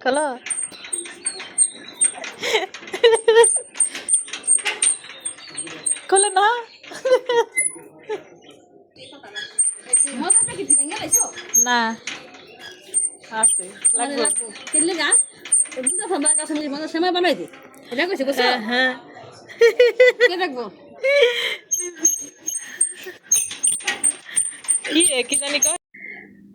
খোলো। খোলো না। না আছে হ্যাঁ কি জানি কয়।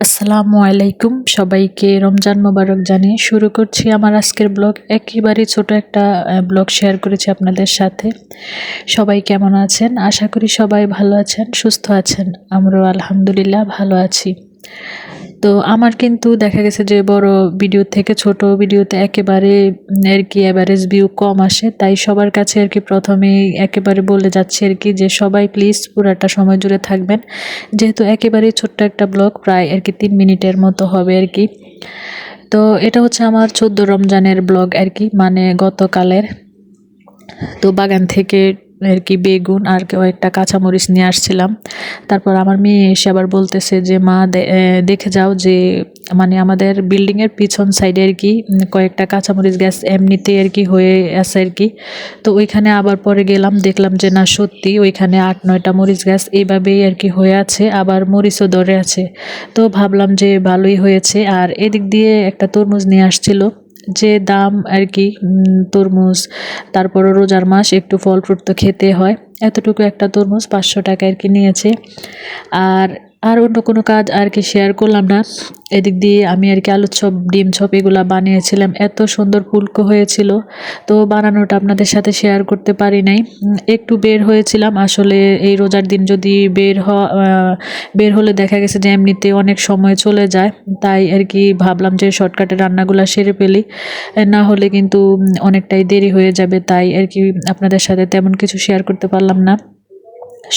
আসসালামু আলাইকুম, সবাইকে রমজান মোবারক জানিয়ে শুরু করছি আমার আজকের ব্লগ। একেবারে ছোট একটা ব্লগ শেয়ার করেছি আপনাদের সাথে। সবাই কেমন আছেন? আশা করি সবাই ভালো আছেন, সুস্থ আছেন। আমরাও আলহামদুলিল্লাহ ভালো আছি। তো আমার কিন্তু দেখা গেছে যে বড় ভিডিও থেকে ছোট ভিডিওতে একেবারে আর কি অ্যাভারেজ ভিউ কম আসে, তাই সবার কাছে আর কি প্রথমেই একেবারে বলে যাচ্ছি আর কি যে সবাই প্লিজ পুরাটা সময় জুড়ে থাকবেন, যেহেতু একেবারেই ছোট্ট একটা ব্লগ, প্রায় আর কি 3 মিনিটের মতো হবে আর কি। তো এটা হচ্ছে আমার 14 রমজানের ব্লগ আর কি, মানে গতকালের। তো বাগান থেকে আর কি বেগুন আর কয়েকটা কাঁচামরিচ নিয়ে আসছিলাম। তারপর আমার মেয়ে এসে আবার বলতেছে যে মা দেখে যাও যে মানে আমাদের বিল্ডিংয়ের পিছন সাইডে আর কি কয়েকটা কাঁচামরিচ গাছ এমনিতে আর কি হয়ে আছে আর কি। তো ওইখানে আবার পরে গেলাম, দেখলাম যে না সত্যি ওইখানে 8-9টা মরিচ গাছ এইভাবেই আর কি হয়ে আছে, আবার মরিচও ধরে আছে। তো ভাবলাম যে ভালোই হয়েছে। আর এদিক দিয়ে একটা তরমুজ নিয়ে আসছিল, যে দাম আর কি তরমুজ, তারপরও রোজার মাস একটু ফল ফ্রুট তো খেতে হয়। এতটুকু একটা তরমুজ 500 টাকা আর কি নিয়েছে। আর অন্য কোনো কাজ আর কি শেয়ার করলাম না। এদিক দিয়ে আমি আর কি আলুর চপ, ডিম চপ এগুলা বানিয়েছিলাম, এত সুন্দর ফুলকো হয়েছিল। তো বানানোটা আপনাদের সাথে শেয়ার করতে পারি নাই। একটু বের হয়েছিলাম আসলে, এই রোজার দিন যদি বের হলে দেখা গেছে যে এমনিতে অনেক সময় চলে যায়, তাই আর কি ভাবলাম যে শর্টকাটে রান্নাগুলো সেরে ফেলি, না হলে কিন্তু অনেকটাই দেরি হয়ে যাবে। তাই আর কি আপনাদের সাথে তেমন কিছু শেয়ার করতে পারলাম না।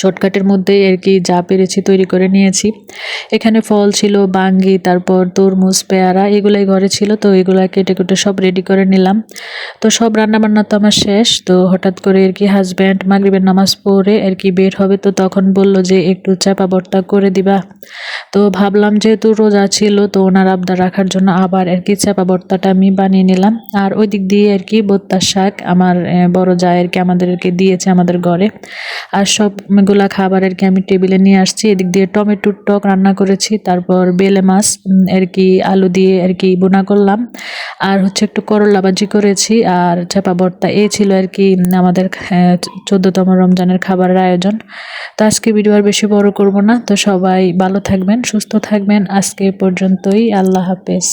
শর্টকাটের মধ্যেই আর কি যা পেরেছি তৈরি করে নিয়েছি। এখানে ফল ছিল বাঙ্গি, তারপর তরমুজ, পেয়ারা, এগুলাই ঘরে ছিল। তো এগুলা কেটে কুটে সব রেডি করে নিলাম। তো সব রান্নাবান্না তো আমার শেষ। তো হঠাৎ করে আর কি হাজব্যান্ড মাগরিবের নামাজ পড়ে আর কি বের হবে, তো তখন বলল যে একটু চাপা ভর্তা করে দিবা। তো ভাবলাম যেহেতু রোজা ছিল, তো ওনার আবদার রাখার জন্য আবার আর কি চাপা ভর্তাটা আমি বানিয়ে নিলাম। আর ওই দিক দিয়ে আর কি ভর্তার শাক আমার বড় যা আর কি আমাদেরকে দিয়েছে আমাদের ঘরে। আর সবগুলা খাবার আর কি আমি টেবিলে নিয়ে আসছি। এদিক দিয়ে টমেটোর টক রান্না করেছি, তারপর বেলে মাছ আর কি আলু দিয়ে আর কি বোনা করলাম, আর হচ্ছে একটু করলা ভাজি করেছি, আর চাপা ভর্তা। এই ছিল আর কি আমাদের 14তম রমজানের খাবারের আয়োজন। তো আজকে ভিডিও আর বেশি বড় করব না। তো সবাই ভালো থাকবেন, সুস্থ থাকবেন। আজকে পর্যন্তই, আল্লাহ হাফেজ।